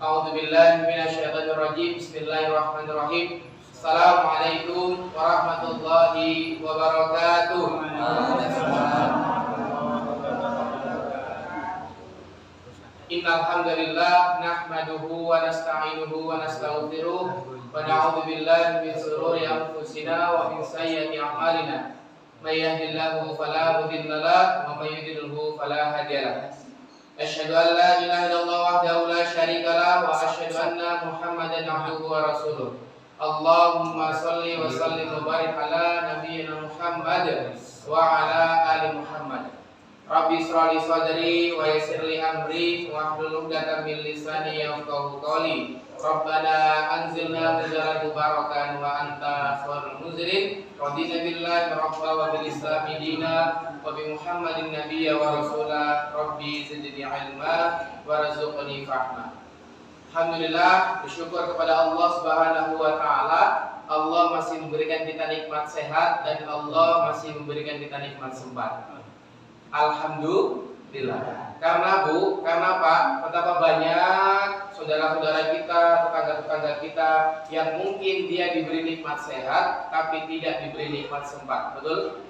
A'udzubillahi minasyaitonirrajim. Bismillahirrahmanirrahim. Assalamualaikum warahmatullahi wabarakatuh. Innal hamdalillah nahmaduhu wa nasta'inuhu wa nastaghfiruh wa na'udzu billahi min shururi anfusina wa min sayyiati a'malina. May yahdihillahu fala mudilla lahu wa may yudlilhu fala hadiya lahu. Asyhadu an la ilaha illallah wahdahu la syarika lahu wa asyhadu anna Muhammadan abduhu wa rasuluh. Allahumma shalli wa sallim wa barik ala nabiyyina Muhammad wa ala ali Muhammad. Rabbi shrah li sadri wa yassir li amri wa hlul 'uqdatam min lisani yafqahu qawli. Rabbana anzilna munzalan mubarakan wa anta khairul munzilin. Radina billahi rabba wa bil islami dina wa bi Muhammadin nabiyya wa rasula. Rabbi zidni ilma warzuqni fahma. Alhamdulillah, bersyukur kepada Allah Subhanahu wa taala. Allah masih memberikan kita nikmat sehat dan Allah masih memberikan kita nikmat sempat. Alhamdulillah. Karena Pak, betapa banyak saudara-saudara kita, tetangga-tetangga kita yang mungkin dia diberi nikmat sehat tapi tidak diberi nikmat sempat, betul?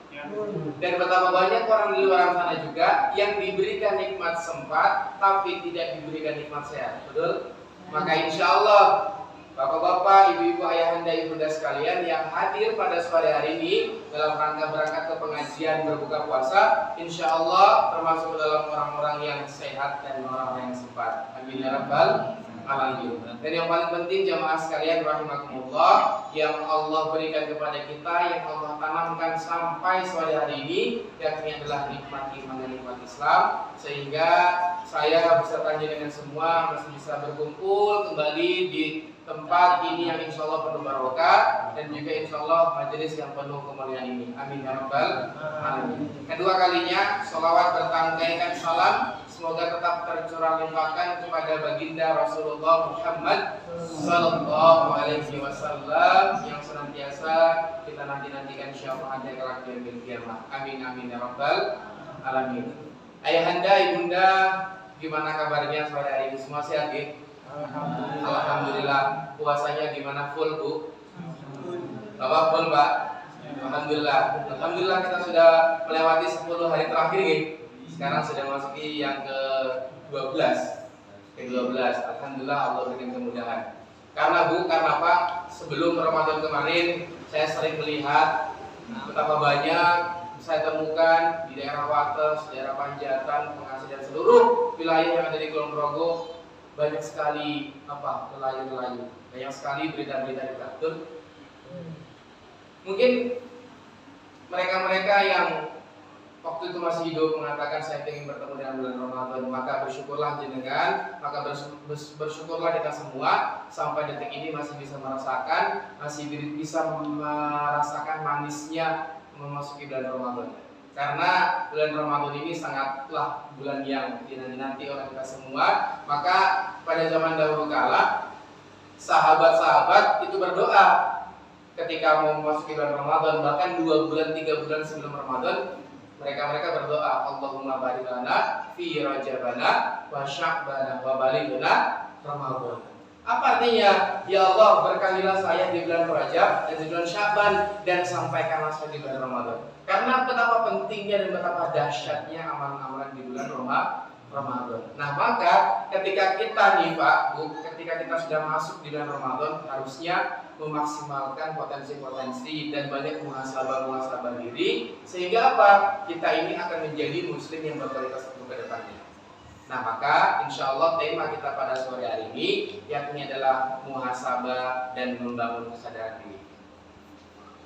Dan betapa banyak orang di luar sana juga yang diberikan nikmat sempat tapi tidak diberikan nikmat sehat, betul? Maka insya Allah Bapak-bapak, ibu-ibu, ayahanda, ibunda sekalian yang hadir pada sore hari ini dalam rangka berangkat ke pengajian berbuka puasa, insya Allah termasuk dalam orang-orang yang sehat dan orang-orang yang sempat. Amin ya rabbal alamin. Dan yang paling penting jamaah sekalian rahimakumullah, yang Allah berikan kepada kita, yang Allah tanamkan sampai sore hari ini, yakni adalah nikmat iman dan nikmat Islam, sehingga saya beserta dengan semua masih bisa berkumpul kembali di tempat ini yang insya Allah penuh barokah dan juga insya Allah majelis yang penuh kemuliaan ini. Amin ya rabbal alamin. Kedua kalinya sholawat bertangkaikan salam semoga tetap tercurah limpahkan kepada baginda Rasulullah Muhammad sallallahu alaihi wasallam yang senantiasa kita nantikan syafaatnya kelak di yaumil qiyamah. Amin amin ya rabbal alamin. Ayahanda, ibunda, gimana kabarnya sore hari ini? Semua sehat ya? Alhamdulillah. Puasanya gimana? Full, Bu? Bapak full, Pak? Alhamdulillah. Alhamdulillah kita sudah melewati 10 hari terakhir nih. Sekarang sudah masuki yang ke-12. Alhamdulillah Allah berikan kemudahan. Karena Pak, sebelum Ramadan kemarin saya sering melihat betapa banyak saya temukan di daerah Wates, daerah Panjatan, Pengasih dan seluruh wilayah yang ada di Kulon Progo banyak sekali nelayan-nelayan, banyak sekali berita-berita di Betul. Mungkin mereka-mereka yang waktu itu masih hidup mengatakan saya ingin bertemu dengan bulan Ramadan, maka bersyukurlah jenengan, maka bersyukurlah kita semua sampai detik ini masih bisa merasakan manisnya memasuki bulan Ramadan. Karena bulan Ramadan ini sangatlah bulan yang dinanti oleh kita semua. Maka pada zaman dahulu kala sahabat-sahabat itu berdoa ketika mau memasuki bulan Ramadan, bahkan 2 bulan 3 bulan sebelum Ramadan mereka berdoa, Allahumma barik lana fi rajabana wa sya'bana wa balighna Ramadan. Apa artinya? Ya Allah, berkalilah saya di bulan Rajab dan di bulan Sya'ban dan sampaikanlah saya di bulan Ramadan. Karena betapa pentingnya dan betapa dahsyatnya amalan-amalan di bulan Ramadan. Nah, maka ketika kita nih Pak, Bu, ketika kita sudah masuk di bulan Ramadan, harusnya memaksimalkan potensi-potensi dan banyak muhasabah diri, sehingga apa? Kita ini akan menjadi muslim yang berkualitas untuk ke depannya. Nah, maka insya Allah tema kita pada sore hari ini yakni adalah muhasabah dan membangun kesadaran diri.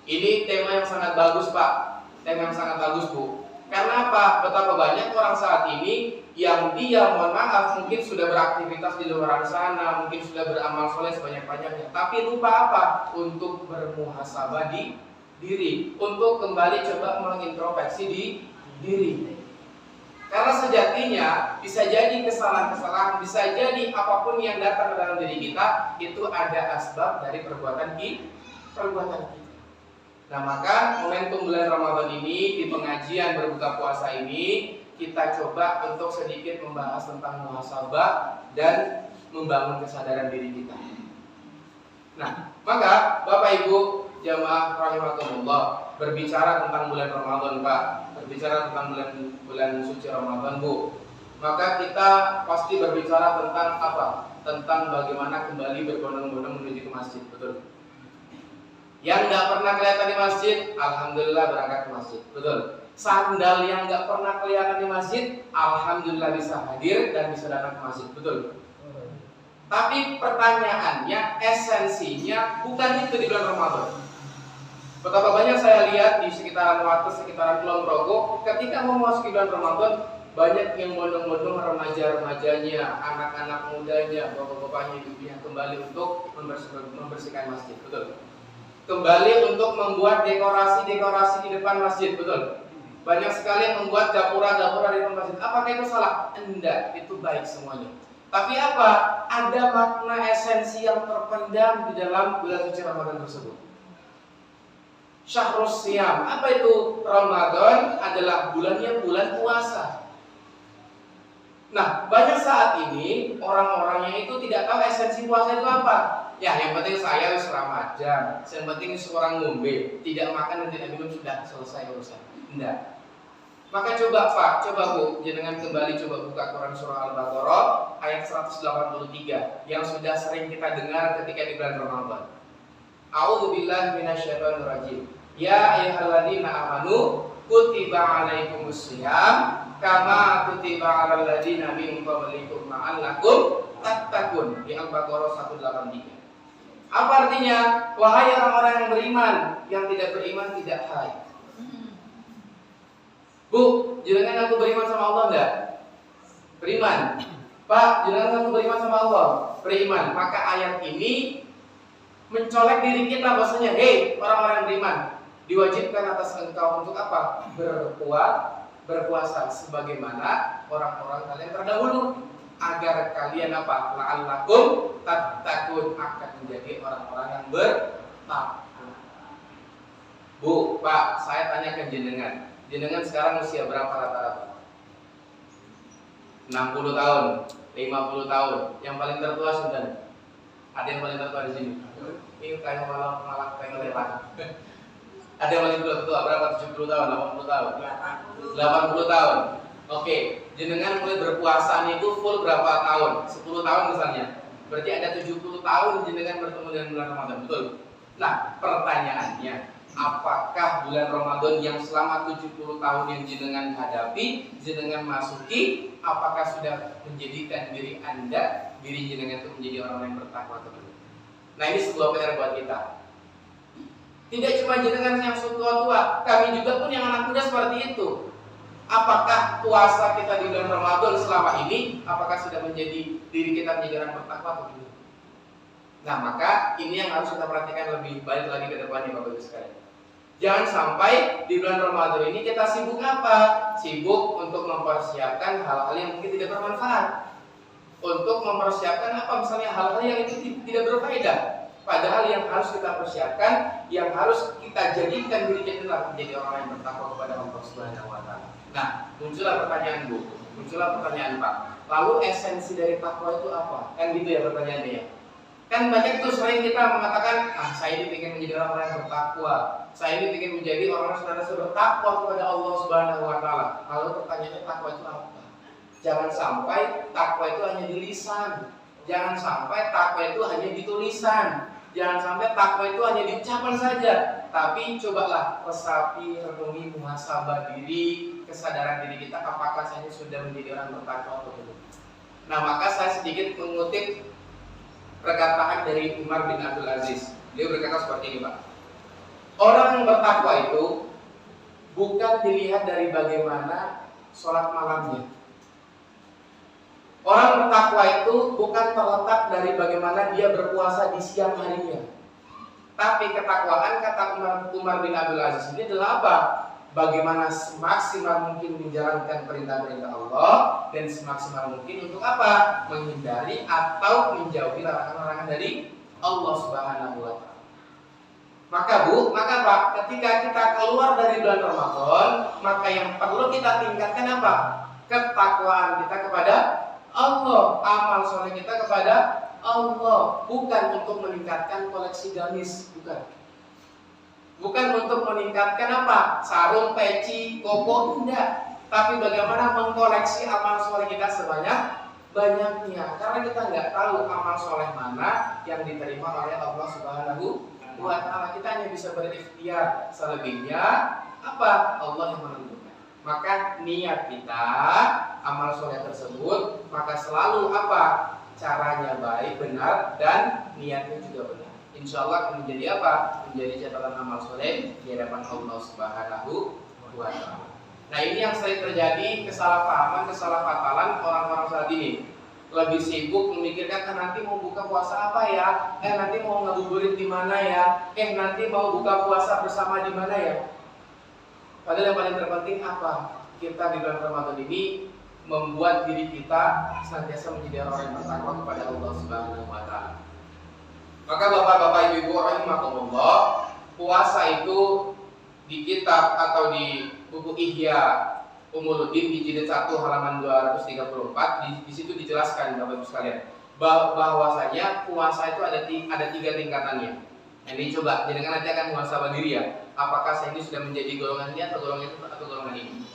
Ini tema yang sangat bagus Pak, tema yang sangat bagus Bu. Karena apa? Betapa banyak orang saat ini yang dia mohon maaf mungkin sudah beraktivitas di luar sana, mungkin sudah beramal soleh sebanyak-banyaknya, tapi lupa apa? Untuk bermuhasabah di diri, untuk kembali coba mengintrospeksi di diri. Karena sejatinya bisa jadi kesalahan-kesalahan, bisa jadi apapun yang datang ke dalam diri kita itu ada asbab dari perbuatan kita. Nah, maka momentum bulan Ramadan ini di pengajian berbuka puasa ini kita coba untuk sedikit membahas tentang muhasabah dan membangun kesadaran diri kita. Nah, maka Bapak Ibu jamaah rahimakumullah, berbicara tentang bulan Ramadan, Pak, berbicara tentang bulan suci Ramadan, Bu, maka kita pasti berbicara tentang apa? Tentang bagaimana kembali berbondong-bondong menuju ke masjid, betul? Yang nggak pernah kelihatan di masjid, alhamdulillah berangkat ke masjid, betul? Sandal yang nggak pernah kelihatan di masjid, alhamdulillah bisa hadir dan bisa datang ke masjid, betul? Tapi pertanyaannya, esensinya bukan itu di bulan Ramadan. Betapa banyak saya lihat di sekitaran Wates, sekitaran Kulon Progo, ketika mau masuk bulan Ramadan, banyak yang bondong-bondong remaja-remajanya, anak-anak mudanya, bapak-bapaknya, ibu-ibunya kembali untuk membersihkan masjid, betul? Kembali untuk membuat dekorasi-dekorasi di depan masjid, betul? Banyak sekali yang membuat gapura-gapura di depan masjid. Apakah itu salah? Enggak, itu baik semuanya. Tapi apa? Ada makna esensi yang terpendam di dalam bulan suci Ramadan tersebut. Syahrus Siyam. Apa itu? Ramadan adalah bulannya bulan puasa. Nah, banyak saat ini orang-orang yang itu tidak tahu esensi puasa itu apa. Ya, yang penting saya harus Ramadan. Yang penting seorang ngombe, tidak makan dan tidak minum, sudah selesai urusan. Enggak. Maka coba Pak, coba Bu, jenengan kembali coba buka Quran surah Al-Baqarah ayat 183 yang sudah sering kita dengar ketika di bulan Ramadan. A'udzubillahi minasyaitonirrajim. Ya ayyuhalladzina amanu kutiba alaikumusiyam kama kutiba alal ladzina min qablikum la'allakum tattaqun. Di Al-Baqarah 183. Apa artinya? Wahai orang-orang yang beriman, yang tidak beriman tidak hai. Bu, jenengan aku beriman sama Allah enggak? Beriman. Pak, jenengan aku beriman sama Allah? Beriman. Maka ayat ini mencolek diri kita bahwasanya, hei orang-orang yang beriman, diwajibkan atas engkau untuk apa? Berpuasa sebagaimana orang-orang kalian terdahulu, agar kalian apa? La'allakum tattaqun, akan menjadi orang-orang yang bertakwa. Bu, Pak, saya tanyakan jenengan. Jenengan sekarang usia berapa rata-rata? 60 tahun, 50 tahun. Yang paling tertua sudah. Ada yang paling tertua di sini? Ini kayak malah kayak lewat. Ada yang paling tertua berapa? 70 tahun, 80 tahun? 80 tahun. Oke, jenengan mulai berpuasa itu full berapa tahun? 10 tahun misalnya. Berarti ada 70 tahun jenengan bertemu dengan bulan Ramadan, betul? Nah, pertanyaannya, apakah bulan Ramadan yang selama 70 tahun yang jenengan hadapi, jenengan masuki, apakah sudah menjadikan diri Anda, diri jenengan itu menjadi orang yang bertakwa atau belum? Nah, ini sebuah PR buat kita. Tidak cuma jenengan yang tua-tua, kami juga pun yang anak muda seperti itu. Apakah puasa kita di bulan Ramadan selama ini, apakah sudah menjadi diri kita menjadi orang bertakwa atau belum? Nah, maka ini yang harus kita perhatikan lebih baik lagi ke depannya, Bapak Ibu sekalian. Jangan sampai di bulan Ramadan ini kita sibuk apa? Sibuk untuk mempersiapkan hal-hal yang mungkin tidak bermanfaat. Untuk mempersiapkan apa? Misalnya hal-hal yang itu tidak berfaedah. Padahal yang harus kita persiapkan, yang harus kita jadikan diri kita menjadi orang yang bertakwa kepada Allah Subhanahu wa taala. Nah, muncullah pertanyaan Bu, muncullah pertanyaan Pak. Lalu esensi dari takwa itu apa? Kan gitu ya pertanyaannya ya. Kan banyak tuh sering kita mengatakan, saya ini ingin menjadi orang yang bertakwa, saya ini ingin menjadi orang yang bertakwa kepada Allah Subhanahu wa taala. Lalu pertanyaannya, takwa itu apa? Jangan sampai takwa itu hanya di lisan. Jangan sampai takwa itu hanya di tulisan. Jangan sampai takwa itu hanya di ucapan saja. Tapi cobalah resapi, renungi, muhasabah diri, kesadaran diri kita, apakah saya ini sudah menjadi orang bertakwa atau belum. Nah, maka saya sedikit mengutip perkataan dari Umar bin Abdul Aziz. Dia berkata seperti ini, Pak. Orang yang bertakwa itu bukan dilihat dari bagaimana sholat malamnya. Orang bertakwa itu bukan terletak dari bagaimana dia berpuasa di siang harinya. Tapi ketakwaan, kata Umar bin Abdul Aziz ini adalah apa? Bagaimana semaksimal mungkin menjalankan perintah-perintah Allah dan semaksimal mungkin untuk apa? Menghindari atau menjauhi larangan-larangan dari Allah Subhanahu wa taala. Maka Bu, maka Pak, ketika kita keluar dari bulan Ramadan, maka yang perlu kita tingkatkan apa? Ketakwaan kita kepada Allah, amal soleh kita kepada Allah, bukan untuk meningkatkan koleksi gamis, bukan. Bukan untuk meningkatkan apa? Sarung, peci, koko, enggak. Tapi bagaimana mengkoleksi amal soleh kita sebanyak-banyaknya. Karena kita nggak tahu amal soleh mana yang diterima oleh Allah Subhanahu wa Ta'ala. Kita hanya bisa berikhtiar, selebihnya apa? Allah yang menentukan. Maka niat kita, amal soleh tersebut, maka selalu apa? Caranya baik, benar, dan niatnya juga benar. Insya Allah akan menjadi apa? Menjadi catatan amal soleh di hadapan Allah Subhanahu wa Ta'ala. Nah, ini yang sering terjadi, kesalahpahaman, kesalahfatalan orang-orang saat ini. Lebih sibuk memikirkan nanti mau buka puasa apa ya? Nanti mau ngabuburit di mana ya? Nanti mau buka puasa bersama di mana ya? Padahal yang paling terpenting apa? Kita di bulan Ramadan ini membuat diri kita senantiasa menjadi orang yang bertakwa kepada Allah Subhanahu wa Ta'ala. Maka bapak-bapak, ibu-ibu rahimakumullah, puasa itu di kitab atau di buku Ihya Ulumuddin di jilid 1 halaman 234 di situ dijelaskan Bapak Ibu sekalian bahwasanya puasa itu ada 3 tingkatannya. Ini coba jadi nanti akan muhasabah diri ya. Apakah saya ini sudah menjadi golongan ini atau golongan itu atau golongan ini?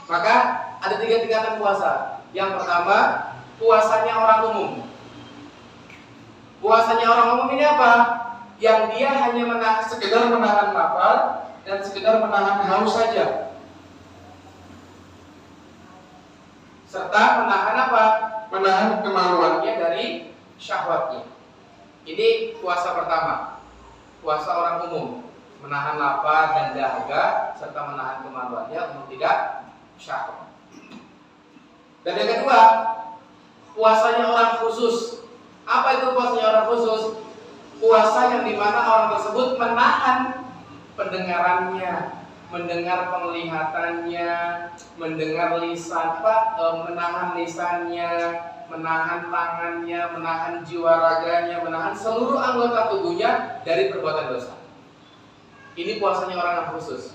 Maka ada 3 tingkatan puasa. Yang pertama, puasanya orang umum. Puasanya orang umum ini apa? Yang dia hanya sekedar menahan lapar dan sekedar menahan haus saja, serta menahan apa? Menahan kemaluannya dari syahwatnya. Ini puasa pertama, puasa orang umum, menahan lapar dan dahaga serta menahan kemaluannya untuk tidak syahwat. Dan yang kedua, puasanya orang khusus. Apa itu puasanya orang khusus? Puasa yang dimana orang tersebut menahan pendengarannya, mendengar penglihatannya, mendengar lisan, menahan lisannya, menahan tangannya, menahan jiwa raganya, menahan seluruh anggota tubuhnya dari perbuatan dosa. Ini puasanya orang yang khusus.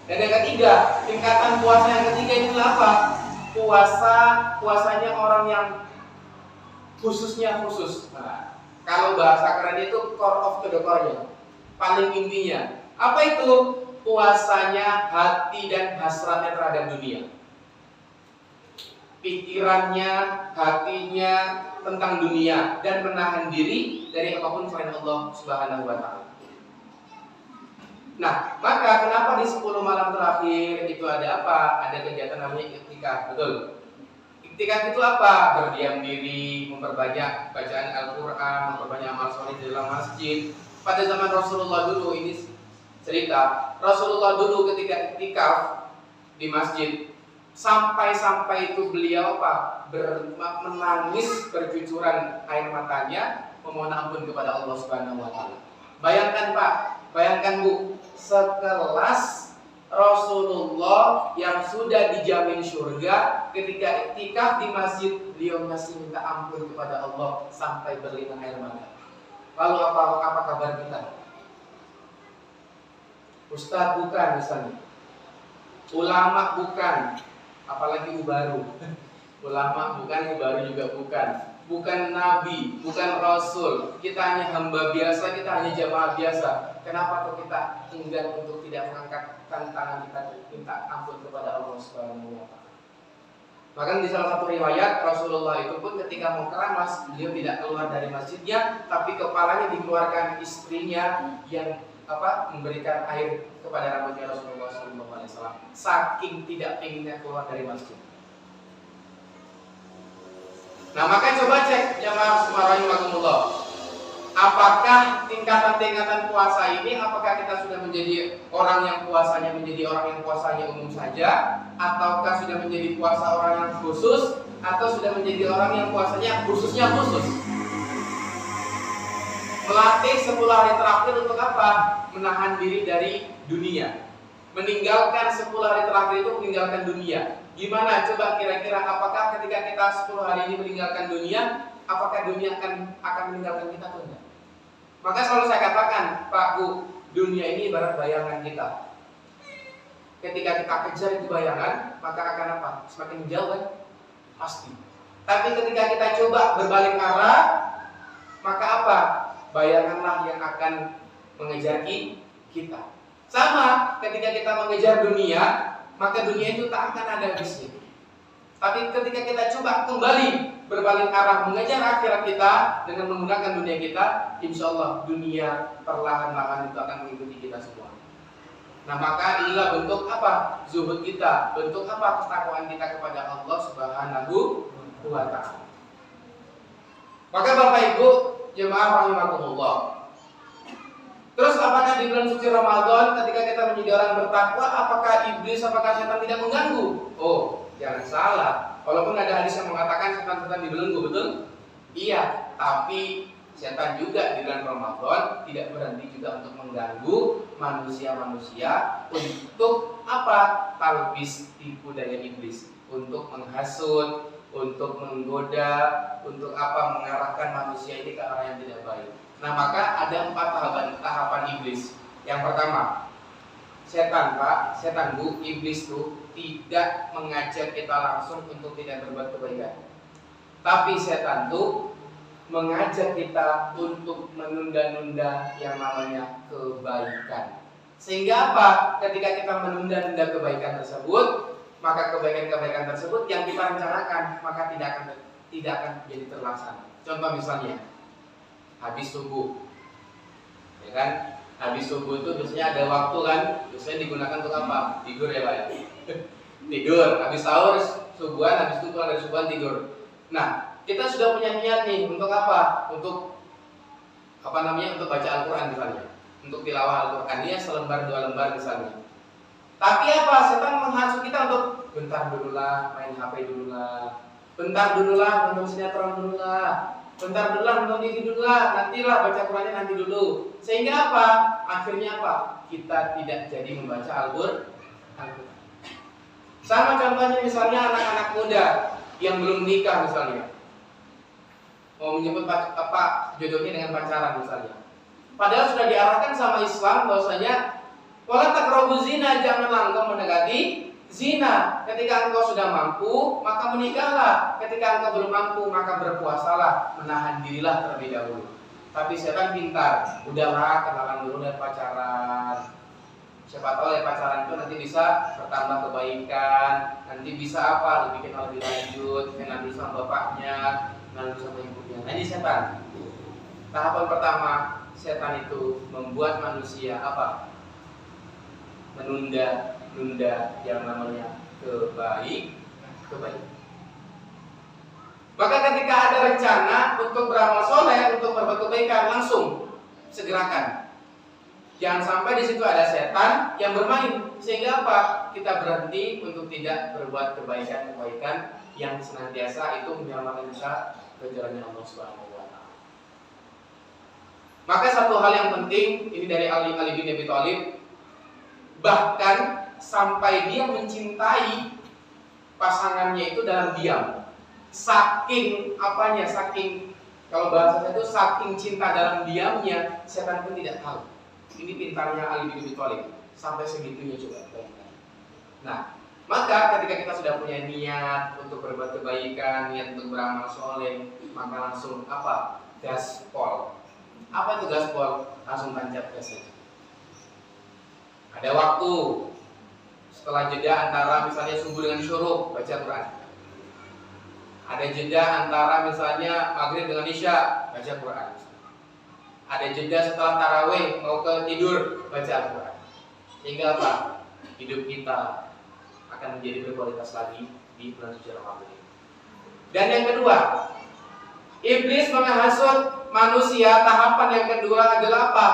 Dan yang ketiga, tingkatan puasa yang ketiga ini apa? Puasanya orang yang khususnya khusus. Nah, kalau bahasa keren itu core of the core-nya, paling intinya. Apa itu? Puasanya hati dan hasratnya terhadap dunia. Pikirannya, hatinya tentang dunia dan menahan diri dari apapun selain Allah Subhanahu wa Ta'ala. Nah, maka kenapa di 10 malam terakhir itu ada apa? Ada kegiatan namanya iktikaf, betul? Iktikaf itu apa? Berdiam diri, memperbanyak bacaan Al-Quran, memperbanyak amal soleh di dalam masjid. Pada zaman Rasulullah dulu, ini cerita, Rasulullah dulu ketika iktikaf di masjid, sampai itu beliau apa? Menangis bercucuran air matanya, memohon ampun kepada Allah Subhanahu wa Ta'ala. Bayangkan Pak, bayangkan Bu, sekelas Rasulullah yang sudah dijamin surga, ketika iktikaf di masjid, beliau masih minta ampun kepada Allah sampai berlinang air mata. Lalu apa kabar kita? Ustadz bukan misalnya, ulama bukan, apalagi ubaru. Ulama bukan, ubaru juga bukan nabi, bukan rasul. Kita hanya hamba biasa, kita hanya jamaah biasa. Kenapa kok kita enggan untuk tidak mengangkat tangan kita minta ampun kepada Allah Subhanahu wa Ta'ala? Bahkan di salah satu riwayat Rasulullah itu pun ketika mau keramas, beliau tidak keluar dari masjidnya, tapi kepalanya dikeluarkan istrinya yang memberikan air kepada rambutnya Rasulullah SAW. Saking tidak inginnya keluar dari masjid. Nah, maka coba cek jamaah rahimakumullah. Apakah tingkatan-tingkatan puasa ini, apakah kita sudah menjadi orang yang puasanya umum saja, ataukah sudah menjadi puasa orang yang khusus, atau sudah menjadi orang yang puasanya khususnya khusus? Melatih 10 hari terakhir untuk apa? Menahan diri dari dunia. Meninggalkan 10 hari terakhir itu meninggalkan dunia. Gimana? Coba kira-kira apakah ketika kita 10 hari ini meninggalkan dunia, apakah dunia akan meninggalkan kita atau enggak? Maka selalu saya katakan, Pak Bu, dunia ini ibarat bayangan kita. Ketika kita kejar itu bayangan, maka akan apa? Semakin jauh kan? Pasti. Tapi ketika kita coba berbalik arah, maka apa? Bayanganlah yang akan mengejar kita. Sama ketika kita mengejar dunia, maka dunia itu tak akan ada habisnya. Tapi ketika kita coba kembali berbalik arah mengejar akhirat kita dengan menggunakan dunia kita, insya Allah dunia perlahan-lahan itu akan mengikuti kita semua. Nah, maka inilah bentuk apa? Zuhud kita, bentuk apa? Ketakwaan kita kepada Allah Subhanahu wa ta'ala. Maka Bapak Ibu jemaah rahimakumullah, terus apakah di bulan suci Ramadan ketika kita menjadi orang bertakwa, apakah iblis, apakah setan tidak mengganggu? Oh, jangan salah. Walaupun ada hadis yang mengatakan setan-setan dibelenggu, betul? Iya, tapi setan juga di bulan Ramadan tidak berhenti juga untuk mengganggu manusia-manusia untuk apa? Talbis, tipu daya iblis, untuk menghasut, untuk menggoda, untuk apa? Mengarahkan manusia ini ke arah yang tidak baik. Nah, maka ada 4 tahapan iblis. Yang pertama, setan Pak, setan Bu, iblis tuh tidak mengajak kita langsung untuk tidak berbuat kebaikan. Tapi setan tuh mengajak kita untuk menunda-nunda yang namanya kebaikan. Sehingga apa? Ketika kita menunda-nunda kebaikan tersebut, maka kebaikan-kebaikan tersebut yang kita rencanakan maka tidak akan jadi terlaksana. Contoh misalnya, habis subuh, ya kan? Habis subuh itu biasanya ada waktu kan, biasanya digunakan untuk apa? Tidur ya Pak ya. Tidur, habis sahur subuhan, habis itu pulang dari subuhan tidur. Nah, kita sudah punya niat nih untuk apa? Untuk apa namanya? Untuk baca Al-Quran misalnya, untuk tilawah Al-Quran ya, selembar 2 lembar misalnya. Tapi apa? Setan menghasut kita untuk bentar dulu lah, main HP dulu lah, bentar dulu lah, nonton sinetron dulu lah, bentar dulu lah, nonton TV dulu lah, nantilah baca Qurannya nanti dulu. Sehingga apa? Akhirnya apa? Kita tidak jadi membaca Al-Quran. Sama contohnya misalnya anak-anak muda yang belum nikah misalnya, mau menyebut apa jodohnya dengan pacaran misalnya. Padahal sudah diarahkan sama Islam bahwasanya wala taqrabu zina, janganlah engkau mendekati zina. Ketika engkau sudah mampu, maka menikahlah. Ketika engkau belum mampu, maka berpuasalah, menahan dirilah terlebih dahulu. Tapi setan pintar, udahlah kenalan dulu dari pacaran. Siapa tahu dari pacaran itu nanti bisa bertambah kebaikan, nanti bisa apa? Lebih kenal lebih lanjut, kenal dulu sama bapaknya, kenal dulu sama ibunya. Nah, ini setan. Tahapan pertama, setan itu membuat manusia apa? Menunda yang namanya kebaikan. Maka ketika ada rencana untuk beramal soleh, untuk berbuat kebaikan, langsung segerakan. Jangan sampai di situ ada setan yang bermain, sehingga apa? Kita berhenti untuk tidak berbuat kebaikan yang senantiasa itu menyelamatkan kita ke jalannya Allah Subhanahu wa ta'ala. Maka satu hal yang penting ini dari Ali bin Abi Thalib, bahkan sampai dia mencintai pasangannya itu dalam diam. Saking apanya? Saking, kalau bahasanya itu saking cinta dalam diamnya, setan pun tidak tahu. Ini pintarnya Ali bin Abi Thalib, sampai segitunya coba. Nah, maka ketika kita sudah punya niat untuk berbuat kebaikan, niat untuk beramal soleh, maka langsung apa? Gaspol. Apa itu gaspol? Langsung tancap gas saja. Ada waktu setelah jeda antara misalnya subuh dengan syuruk, baca Quran. Ada jeda antara misalnya maghrib dengan isya, baca Quran. Ada jeda setelah tarawih mau ke tidur, baca Al-Quran. Sehingga apa? Hidup kita akan menjadi berkualitas lagi di bulan suci Ramadan ini. Dan yang kedua, iblis menghasut manusia. Tahapan yang kedua adalah apa?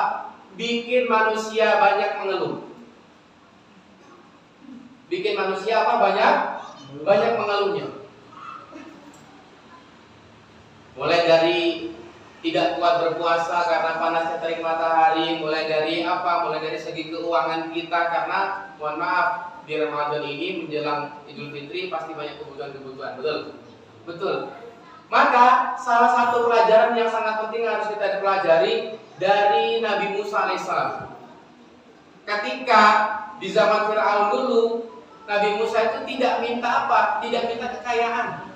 Bikin manusia banyak mengeluh. Bikin manusia apa? Banyak mengeluhnya. Mulai dari tidak kuat berpuasa karena panasnya terik matahari, mulai dari apa? Mulai dari segi keuangan kita, karena mohon maaf di Ramadan ini menjelang Idul Fitri pasti banyak kebutuhan-kebutuhan, betul. Maka salah satu pelajaran yang sangat penting harus kita pelajari dari Nabi Musa alaihissalam. Ketika di zaman Fir'aun dulu, Nabi Musa itu tidak minta apa? Tidak minta kekayaan.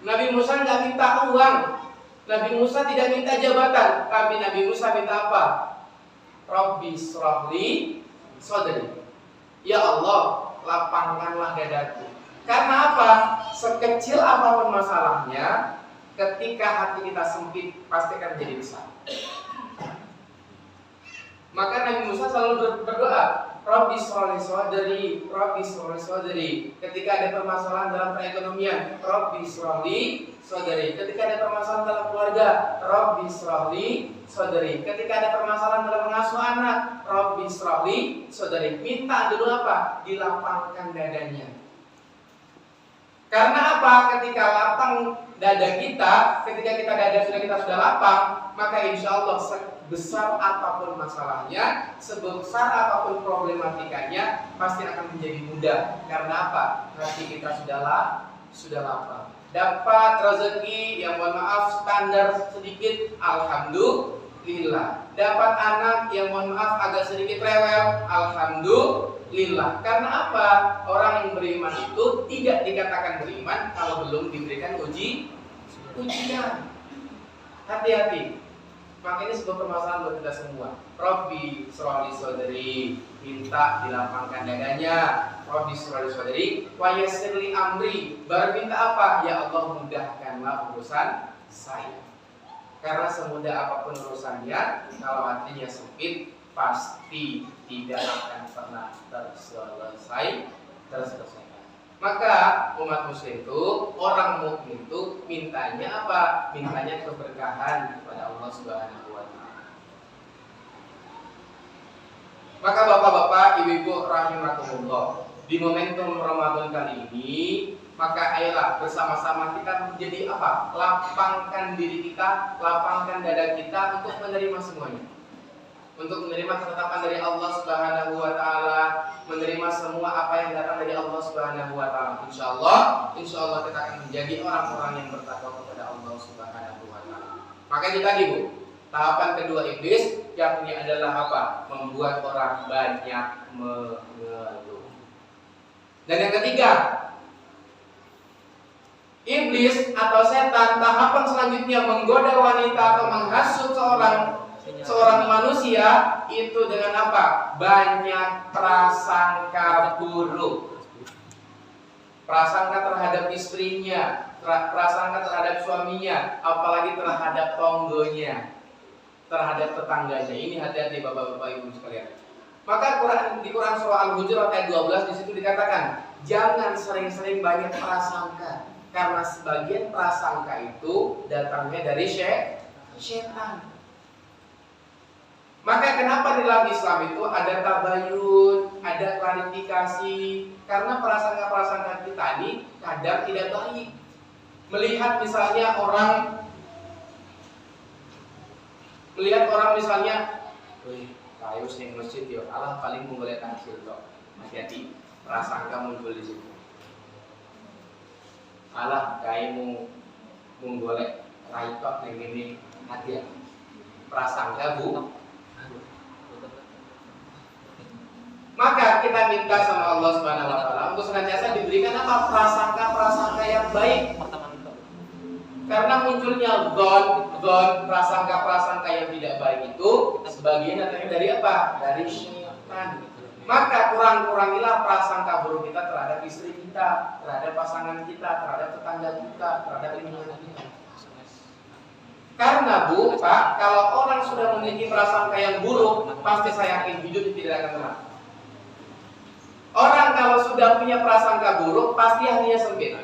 Nabi Musa nggak minta uang, Nabi Musa tidak minta jabatan, tapi Nabi Musa minta apa? Rabbi shrahli sadri. Ya Allah, lapangkanlah dadaku. Karena apa? Sekecil apapun masalahnya, ketika hati kita sempit, pasti akan menjadi besar. Maka Nabi Musa selalu berdoa, Rabbi shrahli sadri, Rabbi shrahli sadri. Ketika ada permasalahan dalam perekonomian, Rabbi shrahli sadri. Ketika ada permasalahan dalam keluarga, Rabbi shrahli sadri. Ketika ada permasalahan dalam mengasuh anak, Rabbi shrahli sadri. Minta dulu apa? Dilapangkan dadanya. Karena apa? Ketika lapang dada kita, ketika dada kita sudah lapang, maka insya Allah sebesar apapun masalahnya, sebesar apapun problematikanya, pasti akan menjadi mudah. Karena apa? Hati kita sudah lapang. Dapat rezeki yang mohon maaf standar sedikit, alhamdulillah. Dapat anak yang mohon maaf agak sedikit rewel, alhamdulillah. Karena apa? Orang yang beriman itu tidak dikatakan beriman kalau belum diberikan ujian. Hati-hati. Maka ini sebuah permasalahan buat kita semua. Rabbi shrahli sadri, minta dilapangkan dadanya. Rabbi shrahli sadri wa yassirli amri. Baru minta apa? Ya Allah, mudahkanlah urusan saya. Karena semudah apapun urusannya, kalau hatinya sempit, pasti tidak akan pernah terselesaikan. Maka umat muslim itu, orang mukmin itu mintanya apa? Mintanya keberkahan kepada Allah Subhanahu wa taala. Maka bapak-bapak, ibu-ibu rahimakumullah, di momentum Ramadan kali ini, maka ayolah bersama-sama kita menjadi apa? Lapangkan diri kita, lapangkan dada kita untuk menerima semuanya. Untuk menerima ketetapan dari Allah Subhanahu wa taala, menerima semua apa yang datang dari Allah Subhanahu wa taala. Insyaallah kita akan menjadi orang-orang yang bertakwa kepada Allah Subhanahu wa taala. Maka itu tadi, Bu. Tahapan kedua iblis yakni adalah apa? Membuat orang banyak mengeluh. Dan yang ketiga, iblis atau setan tahapan selanjutnya menggoda wanita atau menghasut seorang manusia itu dengan apa? Banyak prasangka buruk. Prasangka terhadap istrinya, prasangka terhadap suaminya, apalagi terhadap tonggonya, terhadap tetangganya. Ini hati-hati Bapak-bapak Ibu sekalian. Maka di Quran surah Al-Hujurat ayat 12 di situ dikatakan, jangan sering-sering banyak prasangka, karena sebagian prasangka itu datangnya dari syaitan. Maka kenapa di dalam Islam itu ada tabayun, ada klarifikasi? Karena prasangka-prasangka kita ini kadang tidak baik. Melihat orang misalnya, wih, kayu sing masjid yo, Allah paling menggolek hasil kok. Hati-hati, prasangka muncul di situ. Allah kayakmu menggolek rai kok ning ngene, hati-hati. Prasangka, Bu. Maka kita minta sama Allah Subhanahu wa taala untuk senantiasa diberikan apa? Prasangka-prasangka yang baik. Karena munculnya gon prasangka-prasangka yang tidak baik itu sebagian datangnya dari apa? Dari syaitan. Maka kurang-kurangilah prasangka buruk kita terhadap istri kita, terhadap pasangan kita, terhadap tetangga kita, terhadap lingkungan kita. Karena Bu, Pak, kalau orang sudah memiliki prasangka yang buruk, pasti saya yakin hidup tidak akan tenang. Orang kalau sudah punya prasangka buruk, pasti hatinya sempit.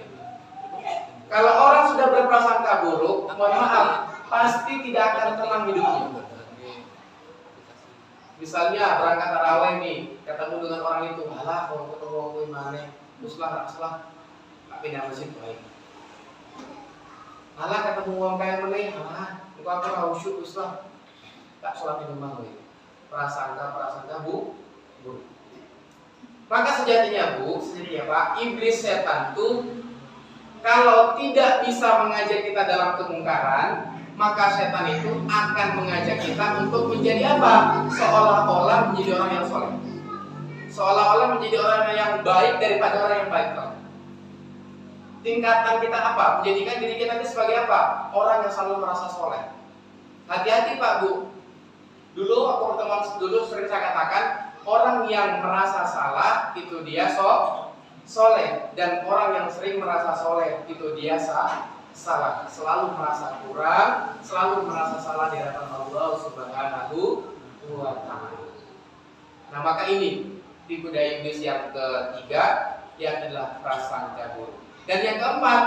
Kalau orang sudah berprasangka buruk, mohon maaf, pasti tidak akan tenang hidupnya. Misalnya berangkat tarawih nih, ketemu dengan orang itu, alah kalau ketemu aku mana, uslah, tak pindah masjid baik. Alah ketemu orang kaya mana, alah, aku khusyuk uslah, tak sholat di rumah baik. Prasangka buruk. Maka sejatinya Pak, iblis setan tuh kalau tidak bisa mengajak kita dalam kemungkaran, maka setan itu akan mengajak kita untuk menjadi apa? Seolah-olah menjadi orang yang soleh, seolah-olah menjadi orang yang baik daripada orang yang baik. tingkatan kita apa? Menjadikan diri kita ini sebagai apa? Orang yang selalu merasa soleh. Hati-hati Pak Bu. Dulu waktu pertemuan dulu sering saya katakan, orang yang merasa salah itu dia soleh, dan orang yang sering merasa soleh itu dia salah. Selalu merasa kurang, selalu merasa salah di hadapan Allah Subhanahu wa Ta'ala. Nah, maka ini tipu daya iblis yang ketiga, yang adalah prasangka buruk. Dan yang keempat,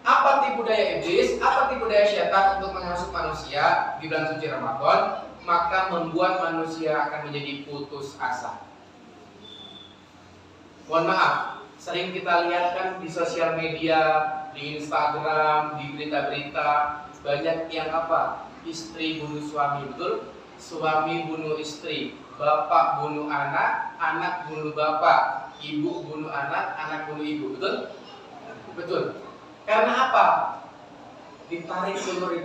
apa tipu daya iblis, apa tipu daya syaitan untuk menghasut manusia di bulan suci Ramadan? Maka membuat manusia akan menjadi putus asa. Mohon maaf, sering kita lihat kan di sosial media, di Instagram, di berita-berita, banyak yang apa? Istri bunuh suami, betul? Suami bunuh istri, bapak bunuh anak, anak bunuh bapak, ibu bunuh anak, anak bunuh ibu, betul? Betul. Karena apa? Ditarik ulur,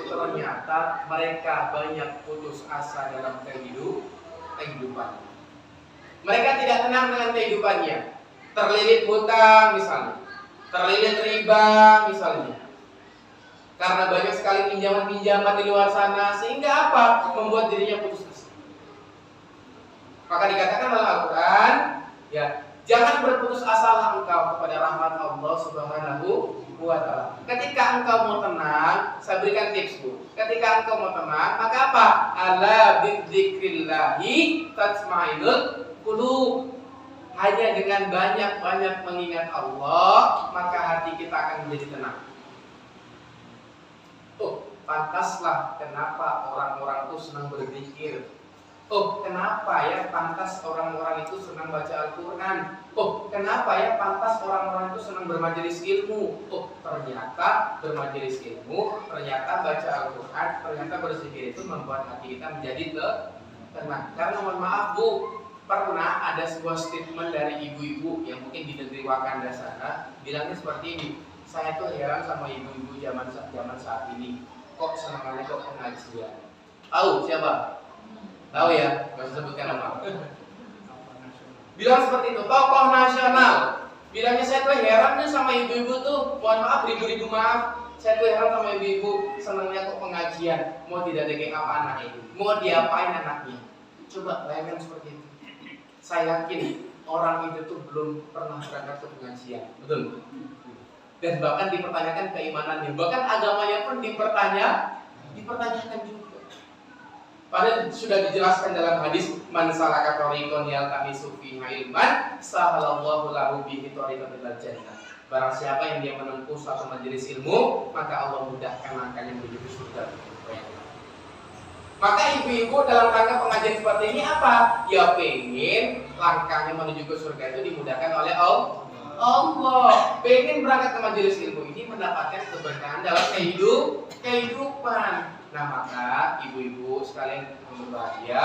ternyata mereka banyak putus asa dalam kehidupan. Mereka tidak tenang dengan kehidupannya. Terlilit hutang misalnya, terlilit riba misalnya. Karena banyak sekali pinjaman-pinjaman di luar sana, sehingga apa? Membuat dirinya putus asa. Maka dikatakan dalam Al-Quran, ya, jangan berputus asalah engkau kepada rahmat Allah Subhanahu wa Ta'ala. Ketika engkau mau tenang, saya berikan tips Bu. Ketika engkau mau tenang, maka apa? Ala bidzikrillahi tatma'innul qulub. Hanya dengan banyak-banyak mengingat Allah, maka hati kita akan menjadi tenang. Oh, pantaslah kenapa orang-orang itu senang berzikir. Oh, kenapa ya pantas orang-orang itu senang baca Al-Quran? Oh, kenapa ya pantas orang-orang itu senang bermajelis ilmu? Oh, ternyata bermajelis ilmu, ternyata baca Al-Quran, ternyata berzikir itu membuat hati kita menjadi tenang. Karena mohon maaf Bu, pernah ada sebuah statement dari ibu-ibu yang mungkin di negeri Wakanda sana, bilangnya seperti ini. Saya tuh heran sama ibu-ibu zaman saat ini, kok senangnya kok pengajian. Tahu siapa? Tahu ya, nggak usah sebutkan nama. Bilang seperti itu, tokoh nasional. Bilangnya saya tuh heran nih sama ibu-ibu tuh, mohon maaf, ribu-ribu maaf. Saya tuh heran sama ibu-ibu, senangnya kok pengajian. Mau tidak daging apa anaknya itu? Mau diapain anaknya? Coba bayangkan seperti itu. Saya yakin orang itu tuh belum pernah berangkat ke pengajian, betul? Dan bahkan dipertanyakan keimanannya, bahkan agamanya pun dipertanyakan juga. Padahal sudah dijelaskan dalam hadis, man salaka thariqan yaltamisu fihi ilman sahalallahu lahu bihi thariqan ilal jannah. Barang siapa yang dia menempuh suatu majelis ilmu, maka Allah mudahkan langkahnya menuju ke surga. Maka ibu-ibu dalam rangka pengajian seperti ini apa? Ya pengen langkahnya menuju ke surga itu dimudahkan oleh Allah. Pengen berangkat ke majelis ilmu ini mendapatkan keberkahan dalam kehidupan. Nah, maka ibu-ibu sekalian yang berbahagia,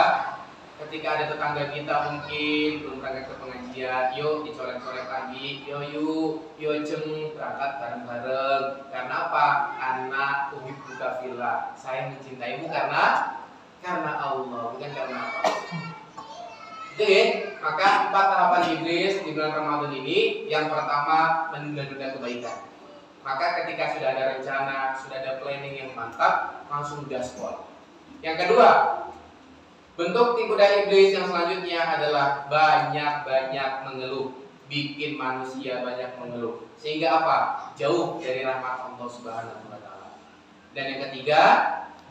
ketika ada tetangga kita mungkin belum berangkat ke pengajian, yuk dicolek-colek lagi, yuk jeng berangkat bareng-bareng. Karena apa? Anak uhibbuka fillah. Saya mencintaimu karena Allah, bukan karena apa. Oke, maka 4 tahapan iblis di bulan Ramadan ini. Yang pertama, menunda-nunda kebaikan. Maka ketika sudah ada rencana, sudah ada planning yang mantap, langsung gaspol. Yang kedua, bentuk tipu daya iblis yang selanjutnya adalah banyak-banyak mengeluh, bikin manusia banyak mengeluh, sehingga apa? Jauh dari rahmat Allah Subhanahu wa Ta'ala. Dan yang ketiga,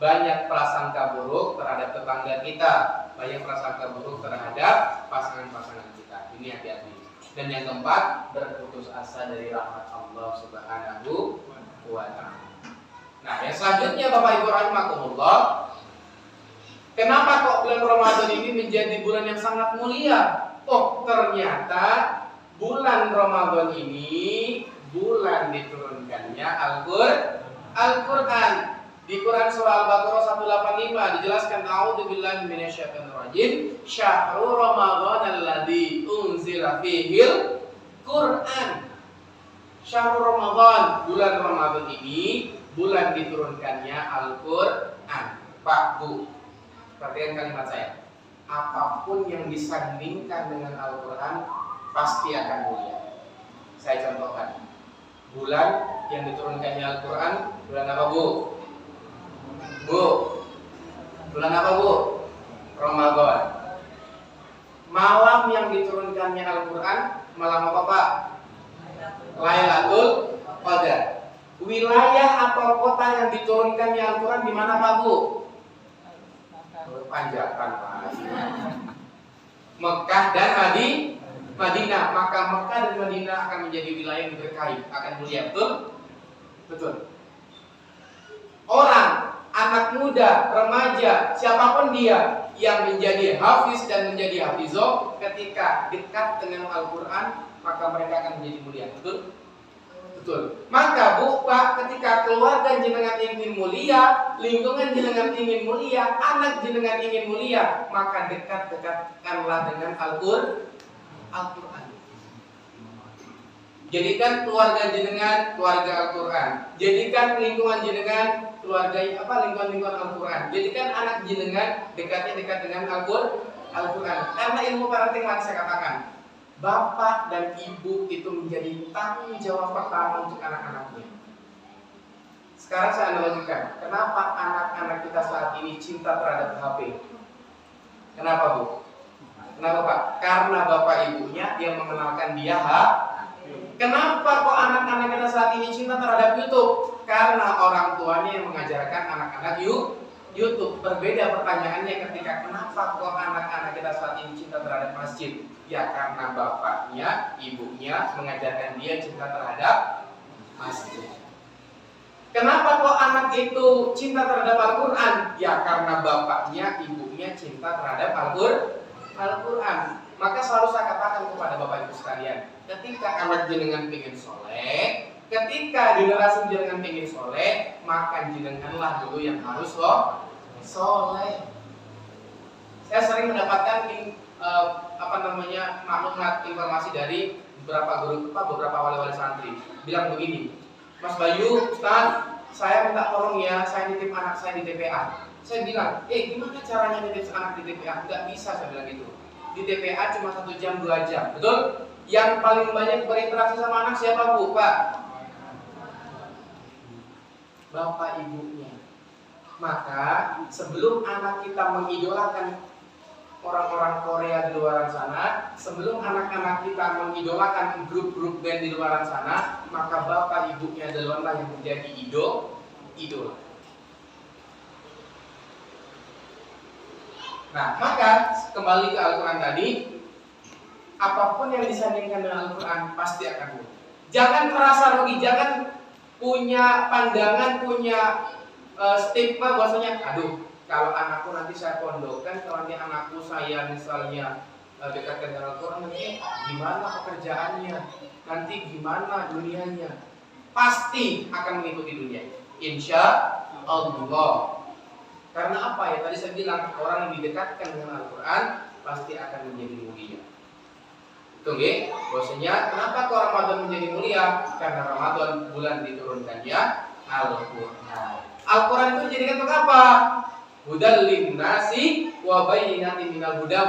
banyak prasangka buruk terhadap tetangga kita, banyak prasangka buruk terhadap pasangan-pasangan kita. Ini hati-hati. Dan yang keempat, berputus asa dari rahmat Allah Subhanahu wa Ta'ala. Nah, yang selanjutnya Bapak Ibu rahimakumullah, kenapa kok bulan Ramadan ini menjadi bulan yang sangat mulia? Oh, ternyata bulan Ramadan ini bulan diturunkannya Al-Quran. Di Quran surah Al-Baqarah 185 dijelaskan, a'udzubillahi minasyaitonir rajim, syahrul ramadhan alladzi unzila fihil Quran. Syahrul Ramadan, bulan Ramadan ini bulan diturunkannya Al-Quran. Pak Bu, perhatikan kalimat saya. Apapun yang disandingkan dengan Al-Quran pasti akan mulia. Saya contohkan, Bulan yang diturunkannya Al-Quran bulan apa Bu? Bu, bulan apa Bu? Ramadan. Malam yang diturunkannya Al-Quran malam apa Pak? Lailatul Qadar. Wilayah atau kota yang diturunkannya Al-Quran di mana Pak Bu? Panjakan Pak. Mekah dan Madinah. Maka Mekah dan Madinah akan menjadi wilayah yang diberkahi, akan mulia. Betul? Betul. Orang, anak muda, remaja, siapapun dia yang menjadi hafiz dan menjadi hafizoh, ketika dekat dengan Al-Quran, maka mereka akan menjadi mulia. Betul? Betul. Maka Bu, Pak, ketika keluarga jenengan ingin mulia, lingkungan jenengan ingin mulia, anak jenengan ingin mulia, maka dekat-dekatkanlah dengan Al-Quran. Jadikan keluarga jenengan keluarga Al-Quran. Jadikan lingkungan jenengan keluarga lingkungan Al-Quran. Jadikan anak jenengan dekat dengan Al-Quran. Karena ilmu parenting saya katakan, bapak dan ibu itu menjadi tanggung jawab pertama untuk anak-anaknya. Sekarang saya analogikan, kenapa anak-anak kita saat ini cinta terhadap HP? Kenapa Bu? Kenapa Pak? Karena bapak ibunya yang mengenalkan dia Kenapa kok anak-anak kita saat ini cinta terhadap YouTube? Karena orang tuanya yang mengajarkan anak-anak YouTube. Berbeda pertanyaannya ketika kenapa kok anak-anak kita saat ini cinta terhadap masjid? Ya karena bapaknya, ibunya mengajarkan dia cinta terhadap masjid. Kenapa kok anak itu cinta terhadap Al-Quran? Ya karena bapaknya, ibunya cinta terhadap Al-Quran. Maka selalu saya katakan kepada bapak ibu sekalian, ketika anak jenengan ingin soleh, ketika generasi jenengan ingin soleh, maka jenenganlah dulu yang harus soleh. Saya sering mendapatkan maklumat informasi dari beberapa wali-wali santri bilang begini, Mas Bayu, Ustaz, saya minta tolong ya, saya nitip anak saya di TPA. Saya bilang, gimana caranya nitip anak di TPA? Gak bisa, saya bilang gitu. Di TPA cuma 1 jam 2 jam, betul? Yang paling banyak berinteraksi sama anak siapa Bu, Pak? Bapak ibunya. Maka sebelum anak kita mengidolakan orang-orang Korea di luar sana, sebelum anak-anak kita mengidolakan grup-grup band di luar sana, maka bapak ibunya adalah yang menjadi idola. Nah, maka kembali ke Al-Quran tadi, apapun yang disandingkan dengan Al-Quran pasti akan rugi. Jangan merasa rugi, jangan punya pandangan, punya stigma bahwasanya, kalau anakku nanti saya pondokkan, kalau nanti anakku saya misalnya dekatkan dengan Al-Quran, nanti gimana pekerjaannya, nanti gimana dunianya. Pasti akan mengikuti dunia, insya Allah. Karena apa ya? Tadi saya bilang orang yang didekatkan dengan Al-Quran pasti akan menjadi mulia. Tunggu, bahwasanya kenapa kok Ramadan menjadi mulia? Karena Ramadan bulan diturunkannya Al-Quran. Al-Quran itu dijadikan untuk apa? Hudal linnasi wa bayyinatin minal huda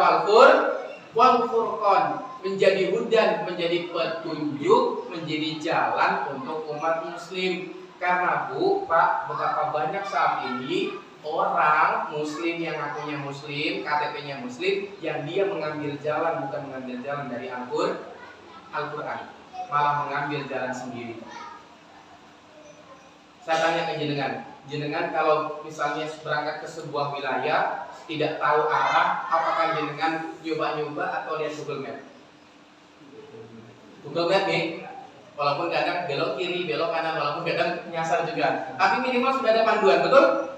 wal furqan. Menjadi hudan, menjadi petunjuk, menjadi jalan untuk umat muslim. Karena Bu, Pak, betapa banyak saat ini orang muslim yang ngakunya muslim, KTP-nya muslim, yang dia mengambil jalan bukan mengambil jalan dari Al-Quran, malah mengambil jalan sendiri. Saya tanya ke jenengan kalau misalnya berangkat ke sebuah wilayah tidak tahu arah, apakah jenengan nyoba-nyoba atau lihat Google Map? Google Map nih, walaupun kadang belok kiri, belok kanan, walaupun kadang nyasar juga, tapi minimal sudah ada panduan, betul?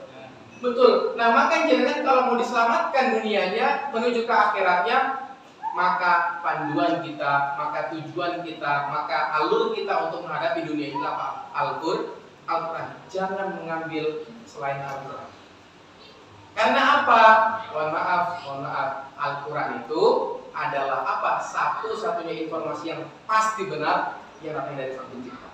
Betul. Nah, maka jenengan kalau mau diselamatkan dunianya menuju ke akhiratnya, maka panduan kita, maka tujuan kita, maka alur kita untuk menghadapi dunia ini apa? Al-Quran. Jangan mengambil selain Al-Quran. Karena apa? Mohon maaf. Al-Quran itu adalah apa? Satu-satunya informasi yang pasti benar yang datang dari Sang Pencipta.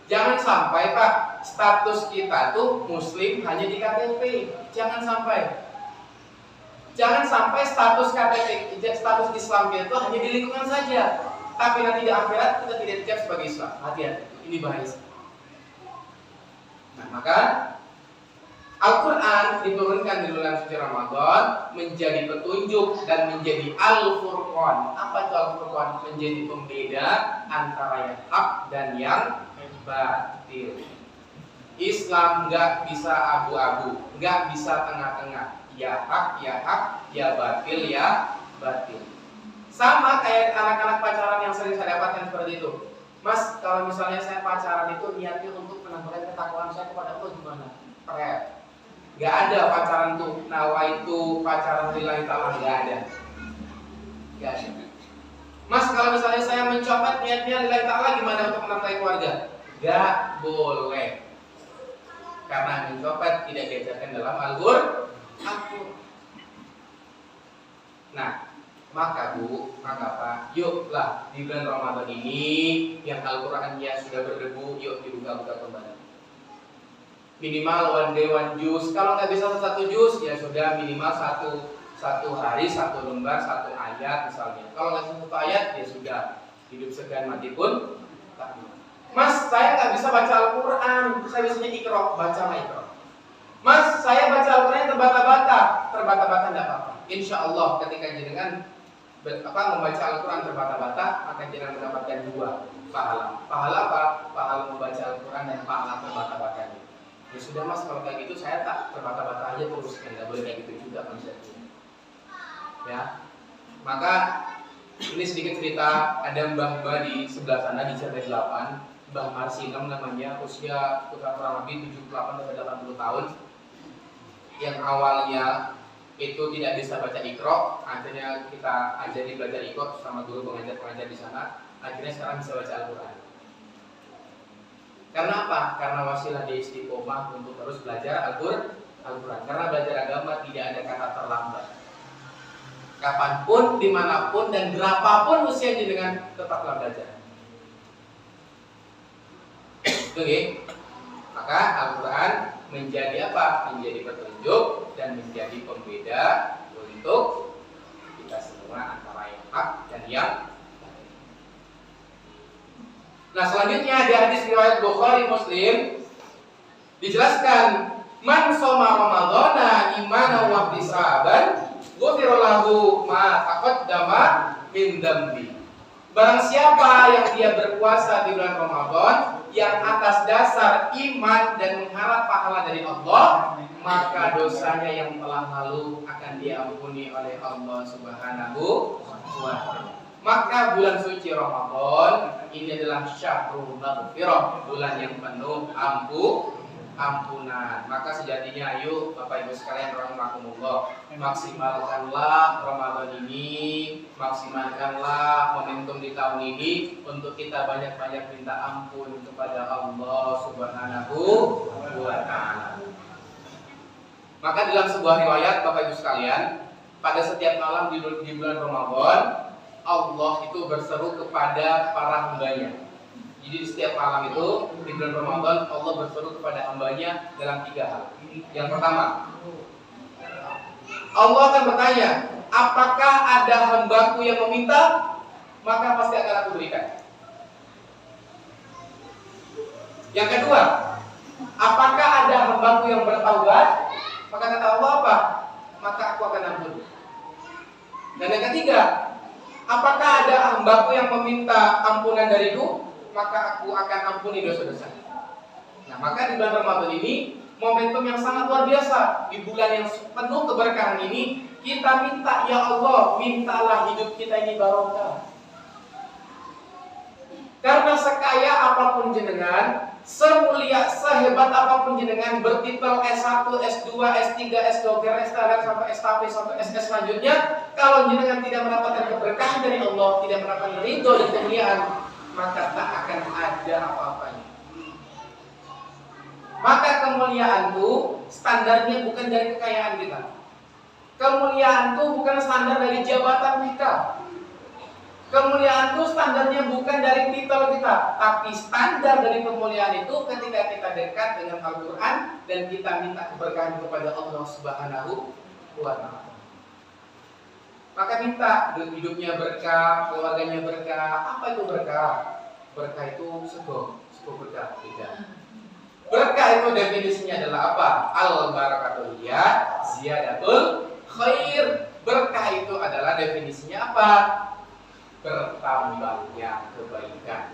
Jangan sampai Pak, status kita tuh muslim hanya di KTP. Jangan sampai status KTP, status Islam itu hanya di lingkungan saja. tapi nanti di akhirat kita tidak dicap sebagai Islam. Hati-hati, ini bahaya. Nah, maka Al-Quran diturunkan di bulan suci Ramadan menjadi petunjuk dan menjadi Al-Furqan. Apa itu Al-Furqan? Menjadi pembeda antara yang hak dan yang batil. Islam nggak bisa abu-abu, nggak bisa tengah-tengah. Ya hak, ya batil, ya batil. Sama kayak anak-anak pacaran yang sering saya dapatkan seperti itu. Mas, kalau misalnya saya pacaran itu niatnya untuk menambahkan ketakwaan saya kepada Allah gimana? Pret. Gak ada pacaran tuh, nawa itu pacaran lillahi ta'ala, gak ada. Gak ada. Mas, kalau misalnya saya mencopet niatnya lillahi ta'ala gimana untuk menafkahi keluarga? Gak boleh. Karena mencopet tidak diajarkan dalam Al-Qur'an. Nah, maka Pak, yuklah di bulan Ramadan ini yang Al-Qur'annya sudah berdebu, yuk dibuka-buka kembali. Minimal one day one juz. Kalau nggak bisa satu juz, ya sudah minimal satu hari satu lembar satu ayat misalnya. Kalau nggak bisa satu ayat, ya sudah hidup segan mati pun tak. Mas, saya nggak bisa baca Al-Quran, saya bisanya Iqra, baca Iqra. Mas, saya baca Al-Quran terbata-bata nggak apa-apa. Insya Allah ketika jenengan membaca Al-Quran terbata-bata, maka jenengan mendapatkan dua pahala. Pahala apa? Pahala membaca Al-Quran dan pahala terbata-batanya. Ya sudah Mas, kalau kayak gitu saya tak terbata-bata aja terus, nggak boleh kayak gitu juga konsepnya. Ya, maka ini sedikit cerita. Ada mbah-mbah di sebelah sana di CT 8. Mbah Marsinem namanya, usia kurang lebih 78-80 tahun. Yang awalnya itu tidak bisa baca Iqra, akhirnya kita ajari belajar Iqra sama guru pengajar-pengajar di sana. Akhirnya sekarang bisa baca Al-Quran. Karena apa? Karena wasilah dia istiqomah untuk terus belajar Al-Quran. Karena belajar agama tidak ada kata terlambat. Kapanpun, dimanapun, dan berapapun usia dengan tetaplah belajar. Oke, maka Al-Quran menjadi apa? Menjadi petunjuk dan menjadi pembeda untuk kita semua antara yang hak dan yang batil. Nah, selanjutnya ada hadis riwayat Bukhari Muslim dijelaskan, man shoma ramadhana imanan wa ihtisaban ghufira lahu ma taqaddama min dzambi. Barang siapa yang dia berpuasa di bulan Ramadan yang atas dasar iman dan mengharap pahala dari Allah, maka dosanya yang telah lalu akan diampuni oleh Allah Subhanahu wa ta'ala. Maka bulan suci Ramadan ini adalah syahrul maghfirah, bulan yang penuh ampunan. Maka sejatinya ayo Bapak Ibu sekalian rahimakumullah, maksimalkanlah Ramadan ini, maksimalkanlah momentum di tahun ini untuk kita banyak-banyak minta ampun kepada Allah Subhanahu wa ta'ala. Maka dalam sebuah riwayat Bapak Ibu sekalian, pada setiap malam di bulan Ramadan, Allah itu berseru kepada para hambanya. Jadi di setiap malam itu di bulan Ramadan Allah berseru kepada hambanya dalam 3 hal. Yang pertama, Allah akan bertanya, apakah ada hambaku yang meminta? Maka pasti akan aku berikan. Yang kedua, apakah ada hambaku yang bertaubat? Maka kata Allah apa? Maka aku akan ampuni. Dan yang ketiga, apakah ada hambaku yang meminta ampunan dariku? Maka aku akan ampuni dosa-dosa. Nah, maka di bulan Ramadan ini momentum yang sangat luar biasa. Di bulan yang penuh keberkahan ini, kita minta, ya Allah, mintalah hidup kita ini barokah. Karena sekaya apapun jenengan, semulia, sehebat apapun jenengan, bertitel S1, S2, S3, S2, S3, sampai STP, sampai SS selanjutnya, kalau jenengan tidak mendapatkan keberkahan dari Allah, tidak mendapatkan ridho dan kemuliaan, maka tak akan ada apa-apanya. Maka kemuliaan itu standarnya bukan dari kekayaan kita. Kemuliaan itu bukan standar dari jabatan kita. Kemuliaan itu standarnya bukan dari titel kita, tapi standar dari kemuliaan itu ketika kita dekat dengan Al-Quran dan kita minta keberkahan kepada Allah Subhanahu wa ta'ala. maka minta hidupnya berkah, keluarganya berkah. Apa itu berkah? Berkah itu sego berkah tidak. Berkah itu definisinya adalah apa? Al-barakatu hiya ziyadatul khair. Berkah itu adalah definisinya apa? Bertambahnya kebaikan.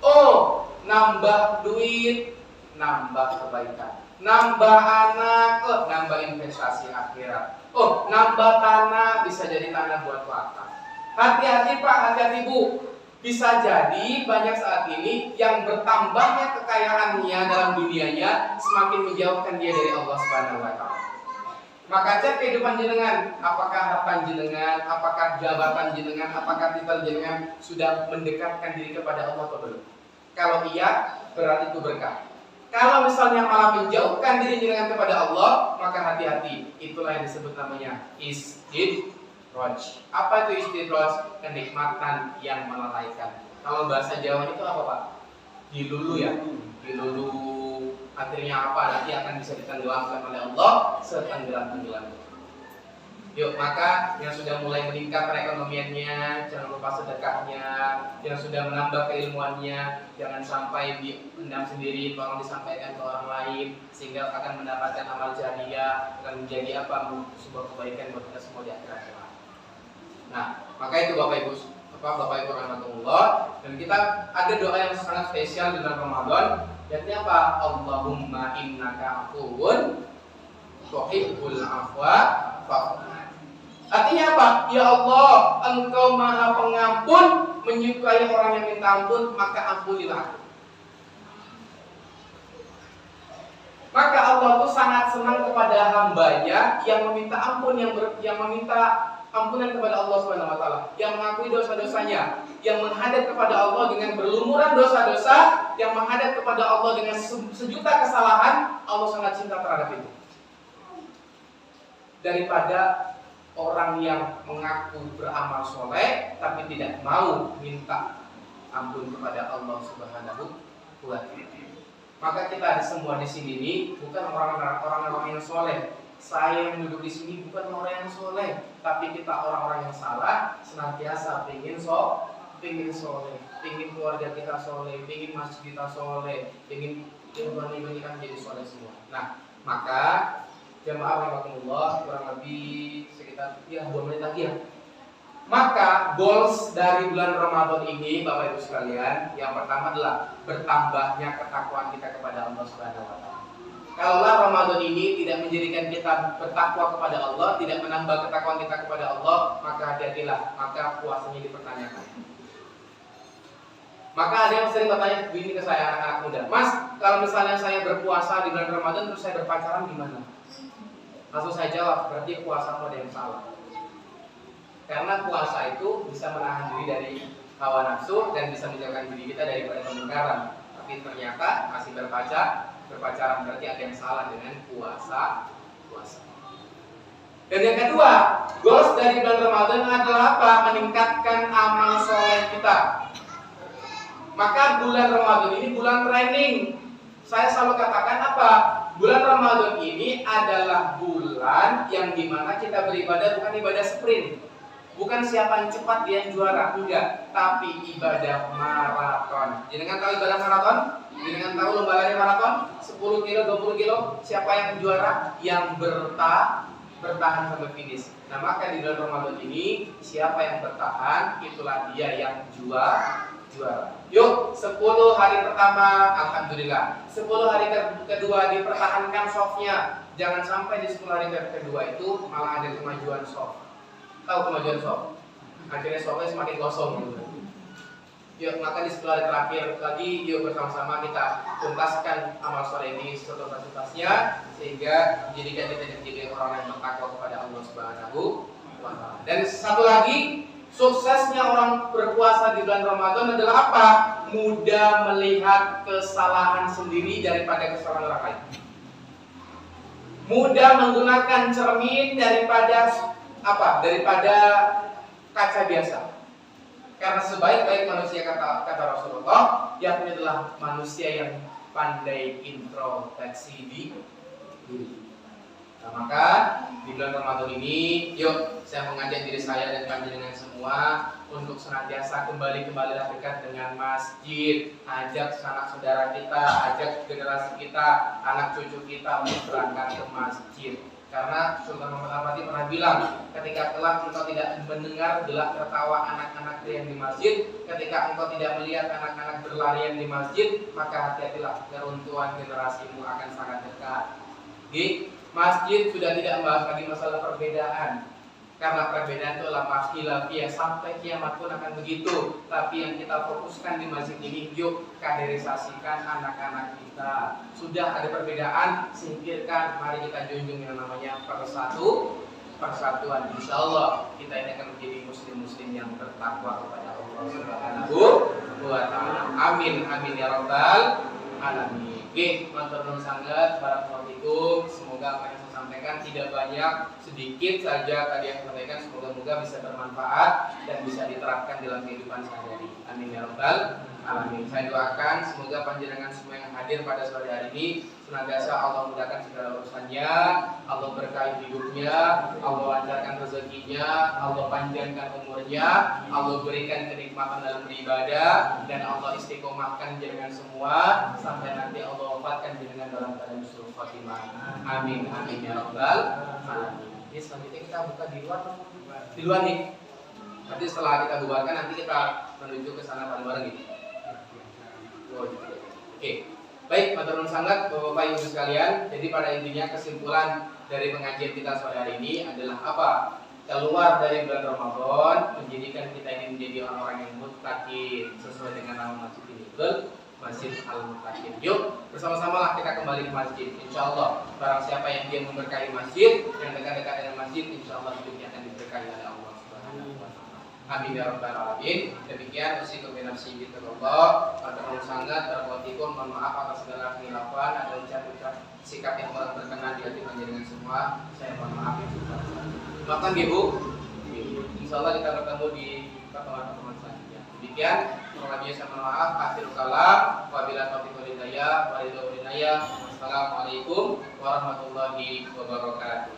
Oh, nambah duit, nambah kebaikan. Nambah anak, nambah investasi akhirat. Oh, nambah tanah, bisa jadi tanah buat wakaf. Hati-hati Pak, hati-hati Bu. Bisa jadi banyak saat ini yang bertambahnya kekayaannya dalam dunianya semakin menjauhkan dia dari Allah Subhanahu wa taala. Maka cek kehidupan jenengan, apakah harta jenengan, apakah jabatan jenengan, apakah titel jenengan sudah mendekatkan diri kepada Allah atau belum? Kalau iya, berarti itu berkah. Kalau misalnya malah menjauhkan diri jenengan kepada Allah, maka hati-hati. Itulah yang disebut namanya istidraj. Apa itu istidraj? Kenikmatan yang melalaikan. Kalau bahasa Jawa itu apa Pak? Dilulu ya. Dilulu. Akhirnya apa? Nanti akan bisa ditenggelamkan oleh Allah setenggelam-tenggelamnya. Yuk, maka yang sudah mulai meningkat perekonomiannya, jangan lupa sedekahnya. Yang sudah menambah keilmuannya, jangan sampai dipendam sendiri, tolong disampaikan ke orang lain, sehingga akan mendapatkan amal jariah, akan menjadi apa? Sebuah kebaikan buat kita semua di akhirat. Nah, maka itu Bapak Ibu rahmatullah. Dan kita ada doa yang sangat spesial di bulan Ramadan, yaitu apa? Allahumma innaka afuwun tuhibbul afwa fa'fu. Artinya apa? Ya Allah, Engkau Maha Pengampun, menyukai orang yang minta ampun, maka ampunilah. Maka Allah tuh sangat senang kepada hambanya yang meminta ampun, yang meminta ampunan kepada Allah Subhanahu wa taala, yang mengakui dosa-dosanya, yang menghadap kepada Allah dengan berlumuran dosa-dosa, yang menghadap kepada Allah dengan sejuta kesalahan. Allah sangat cinta terhadap itu. Daripada orang yang mengaku beramal soleh tapi tidak mau minta ampun kepada Allah Subhanahu wa taala. Maka kita semua di sini ini bukan orang-orang yang soleh. Saya yang duduk di sini bukan orang yang soleh, tapi kita orang-orang yang salah, senantiasa pingin soleh, pingin keluarga kita soleh, pingin masjid kita soleh, pingin ilmu kita menjadi soleh semua. Nah, maka jamaah rahimakumullah, kurang lebih sekitar 2 menit lagi ya. Maka goals dari bulan Ramadan ini Bapak Ibu sekalian, yang pertama adalah bertambahnya ketakwaan kita kepada Allah Subhanahu wa taala. Kalaulah Ramadan ini tidak menjadikan kita bertakwa kepada Allah, tidak menambah ketakwaan kita kepada Allah, maka hati-hatilah, maka puasanya dipertanyakan. Maka ada yang sering bertanya begini ke saya, anak-anak muda, Mas, kalau misalnya saya berpuasa di bulan Ramadan terus saya berpacaran gimana? Langsung saya jawab, berarti puasa ada yang salah. Karena puasa itu bisa menahan diri dari hawa nafsu dan bisa menjauhkan diri kita daripada kemungkaran. Tapi ternyata masih berpacaran berarti ada yang salah dengan puasa. Dan yang kedua, goals dari bulan Ramadan adalah apa? Meningkatkan amal soleh kita. Maka bulan Ramadan ini bulan training. Saya selalu katakan apa? Bulan Ramadan ini adalah bulan yang dimana kita beribadah bukan ibadah sprint. Bukan siapa yang cepat dia yang juara, enggak. Tapi ibadah maraton. Jangan tahu ibadah maraton? Jangan tahu lomba lari maraton? 10 kilo, 20 kilo. Siapa yang juara? Yang bertahan sampai finish. Nah, maka di bulan Ramadan ini siapa yang bertahan, itulah dia yang juara. Yuk, 10 hari pertama alhamdulillah. 10 hari kedua dipertahankan softnya. Jangan sampai di 10 hari kedua itu malah ada kemajuan soft. Tahu kemajuan soft? Akhirnya softnya semakin kosong gitu. Yuk, maka di 10 hari terakhir lagi, yuk bersama-sama kita tuntaskan amal soleh ini setuntas-tuntasnya, sehingga menjadikan kita menjadi orang yang bertakwa kepada Allah Subhanahu wa taala. Dan satu lagi, suksesnya orang berpuasa di bulan Ramadan adalah apa? Mudah melihat kesalahan sendiri daripada kesalahan orang lain. Mudah menggunakan cermin daripada kaca biasa. Karena sebaik-baik manusia kata Rasulullah, yakni adalah manusia yang pandai introspeksi diri. Nah, maka di bulan Ramadan ini, yuk saya mengajak diri saya dan panjenengan semua untuk senantiasa kembali dekat dengan masjid. Ajak sanak saudara kita, ajak generasi kita, anak cucu kita untuk berangkat ke masjid. Karena Sultan Muhammad Al-Fatih pernah bilang, ketika kelak engkau tidak mendengar gelak tertawa anak-anak yang di masjid, ketika engkau tidak melihat anak-anak berlarian di masjid, maka hati-hatilah, keruntuhan generasimu akan sangat dekat. Di masjid sudah tidak membahas lagi masalah perbedaan, karena perbedaan itu adalah khilafiyah, sampai kiamat pun akan begitu. Tapi yang kita fokuskan di masjid ini, yuk kaderisasikan anak-anak kita. Sudah ada perbedaan, singkirkan. Mari kita junjung yang namanya persatuan. Insya Allah kita ini akan menjadi muslim-muslim yang bertakwa kepada Allah Subhanahu wa Ta'ala. Amin amin ya rabbal alamin. Oke, matur sangat barakallahu. Semoga apa yang saya sampaikan tidak banyak, sedikit saja tadi yang saya sampaikan, semoga-moga bisa bermanfaat dan bisa diterapkan dalam kehidupan sehari-hari. Amin ya rabbal alamin. Saya doakan semoga panjenengan semua yang hadir pada sore hari ini senantiasa Allah mudahkan segala urusannya, Allah berkahi hidupnya, Allah lancarkan rezekinya, Allah panjangkan umurnya, Allah berikan kenikmatan dalam beribadah, dan Allah istiqomahkan jenengan semua sampai nanti Allah wafatkan jenengan dalam keadaan husnul khotimah. Amin amin ya rabbal alamin. Jadi selanjutnya kita buka di luar nih. Nanti setelah kita bubarkan nanti kita menuju ke sana bareng-bareng gitu. Oke. Baik, matur sangat Bapak Ibu sekalian. Jadi pada intinya kesimpulan dari pengajian kita sore hari ini adalah apa? Keluar dari bulan Ramadan, menjadikan kita ini menjadi orang-orang yang muttaqin sesuai dengan nama masjid ini. Betul? Masjid Al-Muttaqin. Yuk, bersama-sama lah kita kembali ke masjid. Insya Allah, barang siapa yang dia memberkahi masjid, yang dekat-dekat dengan masjid, insya Allah hidupnya akan diberkahi oleh Allah Subhanahu wa Ta'ala. Amin ya rabbal alamin. Demikian usikum bi nafsi bitallah. Matur sangat terkotikun, mohon maaf atas segala khilafan, ada ucap-ucap sikap yang kurang berkenan di hati panjenengan semua. Saya mohon maaf yang sebesar-besarnya. Maafkan Ibu. Insyaallah kita bertemu di pertemuan-pertemuan selanjutnya. Demikian, kurang lebihnya saya mohon maaf. Akhirul kalam, wabillahi taufiq wal hidayah, walillahil hidayah. Wassalamualaikum warahmatullahi wabarakatuh.